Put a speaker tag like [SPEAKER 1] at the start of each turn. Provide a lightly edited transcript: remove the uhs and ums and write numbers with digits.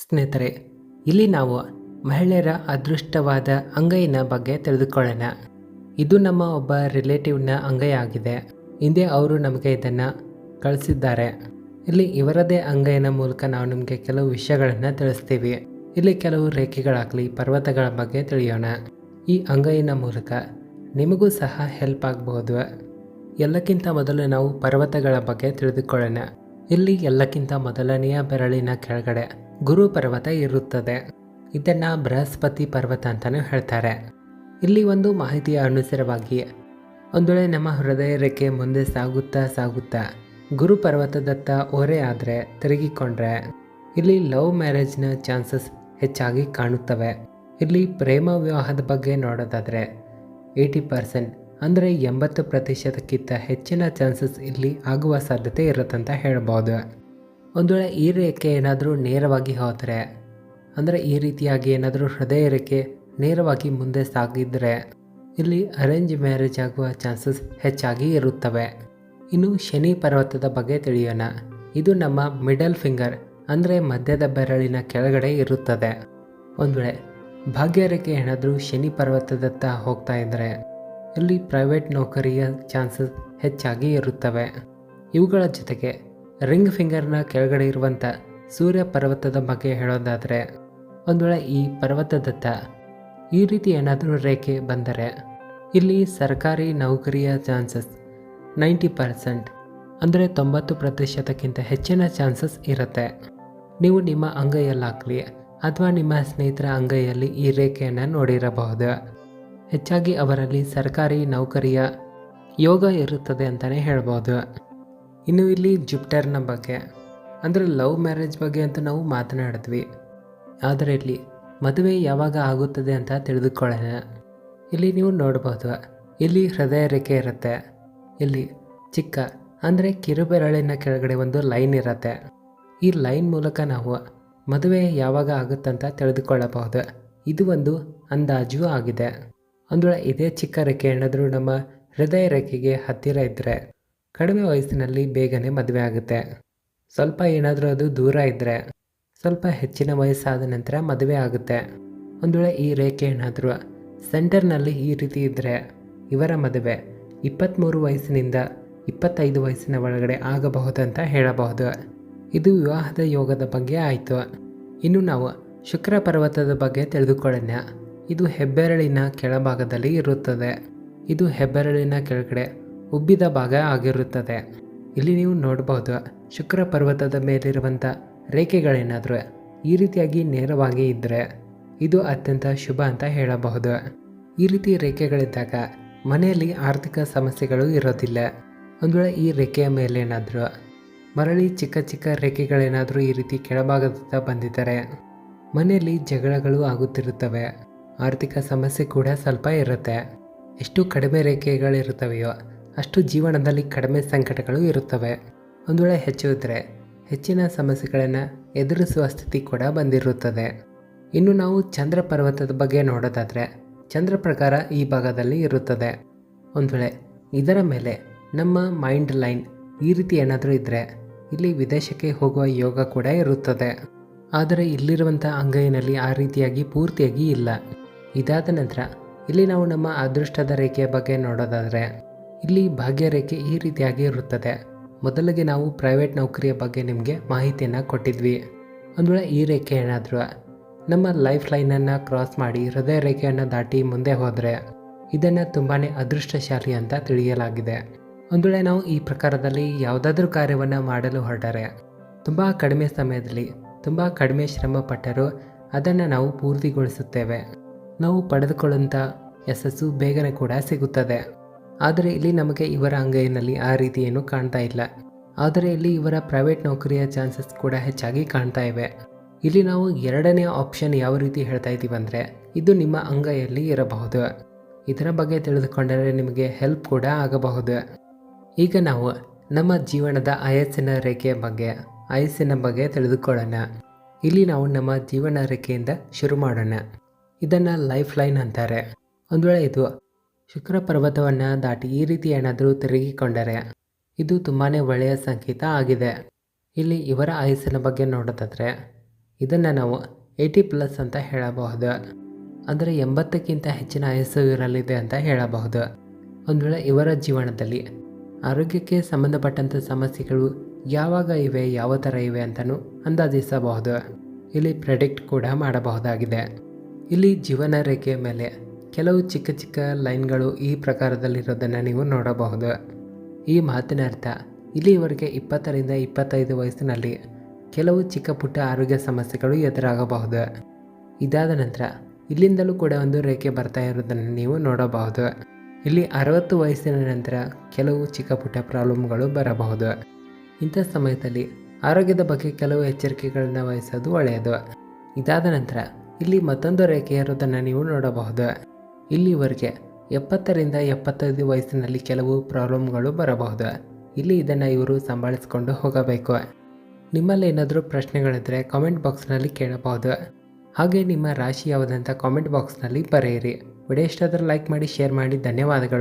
[SPEAKER 1] ಸ್ನೇಹಿತರೆ, ಇಲ್ಲಿ ನಾವು ಮಹಿಳೆಯರ ಅದೃಷ್ಟವಾದ ಅಂಗೈನ ಬಗ್ಗೆ ತಿಳಿದುಕೊಳ್ಳೋಣ. ಇದು ನಮ್ಮ ಒಬ್ಬ ರಿಲೇಟಿವ್ನ ಅಂಗೈ ಆಗಿದೆ. ಹಿಂದೆ ಅವರು ನಮಗೆ ಇದನ್ನು ಕಳಿಸಿದ್ದಾರೆ. ಇಲ್ಲಿ ಇವರದೇ ಅಂಗೈನ ಮೂಲಕ ನಾವು ನಿಮಗೆ ಕೆಲವು ವಿಷಯಗಳನ್ನು ತಿಳಿಸ್ತೀವಿ. ಇಲ್ಲಿ ಕೆಲವು ರೇಖೆಗಳಾಗಲಿ ಪರ್ವತಗಳ ಬಗ್ಗೆ ತಿಳಿಯೋಣ. ಈ ಅಂಗೈನ ಮೂಲಕ ನಿಮಗೂ ಸಹ ಹೆಲ್ಪ್ ಆಗಬಹುದು. ಎಲ್ಲಕ್ಕಿಂತ ಮೊದಲು ನಾವು ಪರ್ವತಗಳ ಬಗ್ಗೆ ತಿಳಿದುಕೊಳ್ಳೋಣ. ಇಲ್ಲಿ ಎಲ್ಲಕ್ಕಿಂತ ಮೊದಲನೆಯ ಬೆರಳಿನ ಕೆಳಗಡೆ ಗುರು ಪರ್ವತ ಇರುತ್ತದೆ. ಇದನ್ನ ಬೃಹಸ್ಪತಿ ಪರ್ವತ ಅಂತಾನೂ ಹೇಳ್ತಾರೆ. ಇಲ್ಲಿ ಒಂದು ಮಾಹಿತಿಯ ಅನುಸಾರವಾಗಿ ಒಂದು ವೇಳೆ ನಮ್ಮ ಹೃದಯ ರೇಖೆ ಮುಂದೆ ಸಾಗುತ್ತಾ ಸಾಗುತ್ತಾ ಗುರು ಪರ್ವತದತ್ತ ಓರೆ ಆದರೆ ತಿರುಗಿಕೊಂಡ್ರೆ ಇಲ್ಲಿ ಲವ್ ಮ್ಯಾರೇಜ್ನ ಚಾನ್ಸಸ್ ಹೆಚ್ಚಾಗಿ ಕಾಣುತ್ತವೆ. ಇಲ್ಲಿ ಪ್ರೇಮ ವಿವಾಹದ ಬಗ್ಗೆ ನೋಡೋದಾದರೆ 80% ಅಂದರೆ 80%ಕ್ಕಿಂತ ಹೆಚ್ಚಿನ ಚಾನ್ಸಸ್ ಇಲ್ಲಿ ಆಗುವ ಸಾಧ್ಯತೆ ಇರುತ್ತಂತ ಹೇಳ್ಬೋದು. ಒಂದು ವೇಳೆ ಈ ರೇಖೆ ಏನಾದರೂ ನೇರವಾಗಿ ಹೋದರೆ, ಅಂದರೆ ಈ ರೀತಿಯಾಗಿ ಏನಾದರೂ ಹೃದಯ ರೇಖೆ ನೇರವಾಗಿ ಮುಂದೆ ಸಾಗಿದ್ರೆ ಇಲ್ಲಿ ಅರೇಂಜ್ ಮ್ಯಾರೇಜ್ ಆಗುವ ಚಾನ್ಸಸ್ ಹೆಚ್ಚಾಗಿ ಇರುತ್ತವೆ. ಇನ್ನು ಶನಿ ಪರ್ವತದ ಬಗ್ಗೆ ತಿಳಿಯೋಣ. ಇದು ನಮ್ಮ ಮಿಡಲ್ ಫಿಂಗರ್ ಅಂದರೆ ಮಧ್ಯದ ಬೆರಳಿನ ಕೆಳಗಡೆ ಇರುತ್ತದೆ. ಒಂದು ವೇಳೆ ಭಾಗ್ಯರೇಖೆ ಏನಾದರೂ ಶನಿ ಪರ್ವತದತ್ತ ಹೋಗ್ತಾ ಇದ್ದರೆ ಇಲ್ಲಿ ಪ್ರೈವೇಟ್ ನೌಕರಿಯ ಚಾನ್ಸಸ್ ಹೆಚ್ಚಾಗಿ ಇರುತ್ತವೆ. ಇವುಗಳ ಜೊತೆಗೆ ರಿಂಗ್ ಫಿಂಗರ್ನ ಕೆಳಗಡೆ ಇರುವಂಥ ಸೂರ್ಯ ಪರ್ವತದ ಬಗ್ಗೆ ಹೇಳೋದಾದರೆ ಒಂದು ವೇಳೆ ಈ ಪರ್ವತದತ್ತ ಈ ರೀತಿ ಏನಾದರೂ ರೇಖೆ ಬಂದರೆ ಇಲ್ಲಿ ಸರ್ಕಾರಿ ನೌಕರಿಯ ಚಾನ್ಸಸ್ 90% ಅಂದರೆ 90%ಕ್ಕಿಂತ ಹೆಚ್ಚಿನ ಚಾನ್ಸಸ್ ಇರುತ್ತೆ. ನೀವು ನಿಮ್ಮ ಅಂಗೈಯಲ್ಲಾಗಲಿ ಅಥವಾ ನಿಮ್ಮ ಸ್ನೇಹಿತರ ಅಂಗೈಯಲ್ಲಿ ಈ ರೇಖೆಯನ್ನು ನೋಡಿರಬಹುದು. ಹೆಚ್ಚಾಗಿ ಅವರಲ್ಲಿ ಸರ್ಕಾರಿ ನೌಕರಿಯ ಯೋಗ ಇರುತ್ತದೆ ಅಂತಲೇ ಹೇಳ್ಬೋದು. ಇನ್ನು ಇಲ್ಲಿ ಜುಪಿಟರ್ನ ಬಗ್ಗೆ ಅಂದರೆ ಲವ್ ಮ್ಯಾರೇಜ್ ಬಗ್ಗೆ ಅಂತ ನಾವು ಮಾತನಾಡಿದ್ವಿ. ಆದರೆ ಇಲ್ಲಿ ಮದುವೆ ಯಾವಾಗ ಆಗುತ್ತದೆ ಅಂತ ತಿಳಿದುಕೊಳ್ಳೋಣ. ಇಲ್ಲಿ ನೀವು ನೋಡ್ಬೋದು, ಇಲ್ಲಿ ಹೃದಯ ರೇಖೆ ಇರುತ್ತೆ. ಇಲ್ಲಿ ಚಿಕ್ಕ ಅಂದರೆ ಕಿರುಬೆರಳಿನ ಕೆಳಗಡೆ ಒಂದು ಲೈನ್ ಇರುತ್ತೆ. ಈ ಲೈನ್ ಮೂಲಕ ನಾವು ಮದುವೆ ಯಾವಾಗ ಆಗುತ್ತಂತ ತಿಳಿದುಕೊಳ್ಳಬಹುದು. ಇದು ಒಂದು ಅಂದಾಜು ಆಗಿದೆ. ಒಂದು ವೇಳೆ ಇದೇ ಚಿಕ್ಕ ರೇಖೆ ಏನಾದರೂ ನಮ್ಮ ಹೃದಯ ರೇಖೆಗೆ ಹತ್ತಿರ ಇದ್ದರೆ ಕಡಿಮೆ ವಯಸ್ಸಿನಲ್ಲಿ ಬೇಗನೆ ಮದುವೆ ಆಗುತ್ತೆ. ಸ್ವಲ್ಪ ಏನಾದರೂ ಅದು ದೂರ ಇದ್ದರೆ ಸ್ವಲ್ಪ ಹೆಚ್ಚಿನ ವಯಸ್ಸಾದ ನಂತರ ಮದುವೆ ಆಗುತ್ತೆ. ಒಂದು ವೇಳೆ ಈ ರೇಖೆ ಏನಾದರೂ ಸೆಂಟರ್ನಲ್ಲಿ ಈ ರೀತಿ ಇದ್ದರೆ ಇವರ ಮದುವೆ 23 ವಯಸ್ಸಿನಿಂದ 25 ವಯಸ್ಸಿನ ಒಳಗಡೆ ಆಗಬಹುದಂತ ಹೇಳಬಹುದು. ಇದು ವಿವಾಹದ ಯೋಗದ ಬಗ್ಗೆ ಆಯಿತು. ಇನ್ನು ನಾವು ಶುಕ್ರ ಪರ್ವತದ ಬಗ್ಗೆ ತಿಳಿದುಕೊಳ್ಳೋಣ. ಇದು ಹೆಬ್ಬೆರಳಿನ ಕೆಳಭಾಗದಲ್ಲಿ ಇರುತ್ತದೆ. ಇದು ಹೆಬ್ಬೆರಳಿನ ಕೆಳಗಡೆ ಉಬ್ಬಿದ ಭಾಗ ಆಗಿರುತ್ತದೆ. ಇಲ್ಲಿ ನೀವು ನೋಡಬಹುದು, ಶುಕ್ರ ಪರ್ವತದ ಮೇಲಿರುವಂಥ ರೇಖೆಗಳೇನಾದರೂ ಈ ರೀತಿಯಾಗಿ ನೇರವಾಗಿ ಇದ್ದರೆ ಇದು ಅತ್ಯಂತ ಶುಭ ಅಂತ ಹೇಳಬಹುದು. ಈ ರೀತಿ ರೇಖೆಗಳಿದ್ದಾಗ ಮನೆಯಲ್ಲಿ ಆರ್ಥಿಕ ಸಮಸ್ಯೆಗಳು ಇರೋದಿಲ್ಲ. ಒಂದು ವೇಳೆ ಈ ರೇಖೆಯ ಮೇಲೇನಾದರೂ ಮರಳಿ ಚಿಕ್ಕ ಚಿಕ್ಕ ರೇಖೆಗಳೇನಾದರೂ ಈ ರೀತಿ ಕೆಳಭಾಗದಿಂದ ಬಂದಿದ್ದರೆ ಮನೆಯಲ್ಲಿ ಜಗಳಗಳು ಆಗುತ್ತಿರುತ್ತವೆ. ಆರ್ಥಿಕ ಸಮಸ್ಯೆ ಕೂಡ ಸ್ವಲ್ಪ ಇರುತ್ತೆ. ಎಷ್ಟು ಕಡಿಮೆ ರೇಖೆಗಳಿರುತ್ತವೆಯೋ ಅಷ್ಟು ಜೀವನದಲ್ಲಿ ಕಡಿಮೆ ಸಂಕಟಗಳು ಇರುತ್ತವೆ. ಒಂದು ವೇಳೆ ಹೆಚ್ಚು ಇದ್ದರೆ ಹೆಚ್ಚಿನ ಸಮಸ್ಯೆಗಳನ್ನು ಎದುರಿಸುವ ಸ್ಥಿತಿ ಕೂಡ ಬಂದಿರುತ್ತದೆ. ಇನ್ನು ನಾವು ಚಂದ್ರ ಪರ್ವತದ ಬಗ್ಗೆ ನೋಡೋದಾದರೆ ಚಂದ್ರ ಪ್ರಕಾರ ಈ ಭಾಗದಲ್ಲಿ ಇರುತ್ತದೆ. ಒಂದು ವೇಳೆ ಇದರ ಮೇಲೆ ನಮ್ಮ ಮೈಂಡ್ ಲೈನ್ ಈ ರೀತಿ ಏನಾದರೂ ಇದ್ದರೆ ಇಲ್ಲಿ ವಿದೇಶಕ್ಕೆ ಹೋಗುವ ಯೋಗ ಕೂಡ ಇರುತ್ತದೆ. ಆದರೆ ಇಲ್ಲಿರುವಂಥ ಅಂಗೈನಲ್ಲಿ ಆ ರೀತಿಯಾಗಿ ಪೂರ್ತಿಯಾಗಿ ಇಲ್ಲ. ಇದಾದ ನಂತರ ಇಲ್ಲಿ ನಾವು ನಮ್ಮ ಅದೃಷ್ಟದ ರೇಖೆಯ ಬಗ್ಗೆ ನೋಡೋದಾದರೆ ಇಲ್ಲಿ ಭಾಗ್ಯ ರೇಖೆ ಈ ರೀತಿಯಾಗಿ ಇರುತ್ತದೆ. ಮೊದಲಿಗೆ ನಾವು ಪ್ರೈವೇಟ್ ನೌಕರಿಯ ಬಗ್ಗೆ ನಿಮಗೆ ಮಾಹಿತಿಯನ್ನು ಕೊಟ್ಟಿದ್ವಿ. ಒಂದು ವೇಳೆ ಈ ರೇಖೆ ಏನಾದರೂ ನಮ್ಮ ಲೈಫ್ ಲೈನನ್ನು ಕ್ರಾಸ್ ಮಾಡಿ ಹೃದಯ ರೇಖೆಯನ್ನು ದಾಟಿ ಮುಂದೆ ಹೋದರೆ ಇದನ್ನು ತುಂಬಾ ಅದೃಷ್ಟಶಾಲಿ ಅಂತ ತಿಳಿಯಲಾಗಿದೆ. ಒಂದು ವೇಳೆ ನಾವು ಈ ಪ್ರಕಾರದಲ್ಲಿ ಯಾವುದಾದ್ರೂ ಕಾರ್ಯವನ್ನು ಮಾಡಲು ಹೊರಟರೆ ತುಂಬ ಕಡಿಮೆ ಸಮಯದಲ್ಲಿ ತುಂಬ ಕಡಿಮೆ ಶ್ರಮ ಪಟ್ಟರೂ ಅದನ್ನು ನಾವು ಪೂರ್ತಿಗೊಳಿಸುತ್ತೇವೆ. ನಾವು ಪಡೆದುಕೊಳ್ಳುವಂಥ ಯಶಸ್ಸು ಬೇಗನೆ ಕೂಡ ಸಿಗುತ್ತದೆ. ಆದರೆ ಇಲ್ಲಿ ನಮಗೆ ಇವರ ಅಂಗೈನಲ್ಲಿ ಆ ರೀತಿ ಏನೂ ಕಾಣ್ತಾ ಇಲ್ಲ. ಆದರೆ ಇಲ್ಲಿ ಇವರ ಪ್ರೈವೇಟ್ ನೌಕರಿಯ ಚಾನ್ಸಸ್ ಕೂಡ ಹೆಚ್ಚಾಗಿ ಕಾಣ್ತಾ ಇವೆ. ಇಲ್ಲಿ ನಾವು ಎರಡನೇ ಆಪ್ಷನ್ ಯಾವ ರೀತಿ ಹೇಳ್ತಾ ಇದ್ದೀವಿ ಅಂದರೆ ಇದು ನಿಮ್ಮ ಅಂಗೈಯಲ್ಲಿ ಇರಬಹುದು. ಇದರ ಬಗ್ಗೆ ತಿಳಿದುಕೊಂಡರೆ ನಿಮಗೆ ಹೆಲ್ಪ್ ಕೂಡ ಆಗಬಹುದು. ಈಗ ನಾವು ನಮ್ಮ ಜೀವನದ ಆಯಸ್ಸಿನ ರೇಖೆಯ ಬಗ್ಗೆ ತಿಳಿದುಕೊಳ್ಳೋಣ. ಇಲ್ಲಿ ನಾವು ನಮ್ಮ ಜೀವನ ರೇಖೆಯಿಂದ ಶುರು ಮಾಡೋಣ. ಇದನ್ನು ಲೈಫ್ ಲೈನ್ ಅಂತಾರೆ. ಒಂದು ವೇಳೆ ಇದು ಶುಕ್ರ ಪರ್ವತವನ್ನು ದಾಟಿ ಈ ರೀತಿ ಏನಾದರೂ ತಿರುಗಿಕೊಂಡರೆ ಇದು ತುಂಬಾ ಒಳ್ಳೆಯ ಸಂಕೇತ ಆಗಿದೆ. ಇಲ್ಲಿ ಇವರ ಆಯಸ್ಸಿನ ಬಗ್ಗೆ ನೋಡೋದಾದರೆ ಇದನ್ನು ನಾವು 80+ ಅಂತ ಹೇಳಬಹುದು. ಅಂದರೆ 80ಕ್ಕಿಂತ ಹೆಚ್ಚಿನ ಆಯಸ್ಸು ಇರಲಿದೆ ಅಂತ ಹೇಳಬಹುದು. ಒಂದು ವೇಳೆ ಇವರ ಜೀವನದಲ್ಲಿ ಆರೋಗ್ಯಕ್ಕೆ ಸಂಬಂಧಪಟ್ಟಂಥ ಸಮಸ್ಯೆಗಳು ಯಾವಾಗ ಇವೆ, ಯಾವ ಥರ ಇವೆ ಅಂತಲೂ ಅಂದಾಜಿಸಬಹುದು. ಇಲ್ಲಿ ಪ್ರೆಡಿಕ್ಟ್ ಕೂಡ ಮಾಡಬಹುದಾಗಿದೆ. ಇಲ್ಲಿ ಜೀವನ ರೇಖೆಯ ಮೇಲೆ ಕೆಲವು ಚಿಕ್ಕ ಚಿಕ್ಕ ಲೈನ್ಗಳು ಈ ಪ್ರಕಾರದಲ್ಲಿರೋದನ್ನು ನೀವು ನೋಡಬಹುದು. ಈ ಮಾತಿನ ಅರ್ಥ ಇಲ್ಲಿ ಇವರಿಗೆ 20ರಿಂದ 25 ವಯಸ್ಸಿನಲ್ಲಿ ಕೆಲವು ಚಿಕ್ಕ ಪುಟ್ಟ ಆರೋಗ್ಯ ಸಮಸ್ಯೆಗಳು ಎದುರಾಗಬಹುದು. ಇದಾದ ನಂತರ ಇಲ್ಲಿಂದಲೂ ಕೂಡ ಒಂದು ರೇಖೆ ಬರ್ತಾ ಇರೋದನ್ನು ನೀವು ನೋಡಬಹುದು. ಇಲ್ಲಿ 60 ವಯಸ್ಸಿನ ನಂತರ ಕೆಲವು ಚಿಕ್ಕ ಪುಟ್ಟ ಪ್ರಾಬ್ಲಮ್ಗಳು ಬರಬಹುದು. ಇಂಥ ಸಮಯದಲ್ಲಿ ಆರೋಗ್ಯದ ಬಗ್ಗೆ ಕೆಲವು ಎಚ್ಚರಿಕೆಗಳನ್ನು ವಹಿಸೋದು ಒಳ್ಳೆಯದು. ಇದಾದ ನಂತರ ಇಲ್ಲಿ ಮತ್ತೊಂದು ರೇಖೆ ಇರೋದನ್ನು ನೀವು ನೋಡಬಹುದು. ಇಲ್ಲಿ ಇವರಿಗೆ 70ರಿಂದ 75 ವಯಸ್ಸಿನಲ್ಲಿ ಕೆಲವು ಪ್ರಾಬ್ಲಮ್ಗಳು ಬರಬಹುದು. ಇಲ್ಲಿ ಇದನ್ನು ಇವರು ಸಂಭಾಳಿಸಿಕೊಂಡು ಹೋಗಬೇಕು. ನಿಮ್ಮಲ್ಲಿ ಏನಾದರೂ ಪ್ರಶ್ನೆಗಳಿದ್ದರೆ ಕಾಮೆಂಟ್ ಬಾಕ್ಸ್ನಲ್ಲಿ ಕೇಳಬಹುದು. ಹಾಗೆ ನಿಮ್ಮ ರಾಶಿ ಯಾವುದಂತ ಕಾಮೆಂಟ್ ಬಾಕ್ಸ್ನಲ್ಲಿ ಬರೆಯಿರಿ. ವಿಡಿಯೋ ಇಷ್ಟ ಆದರೆ ಲೈಕ್ ಮಾಡಿ, ಶೇರ್ ಮಾಡಿ. ಧನ್ಯವಾದಗಳು.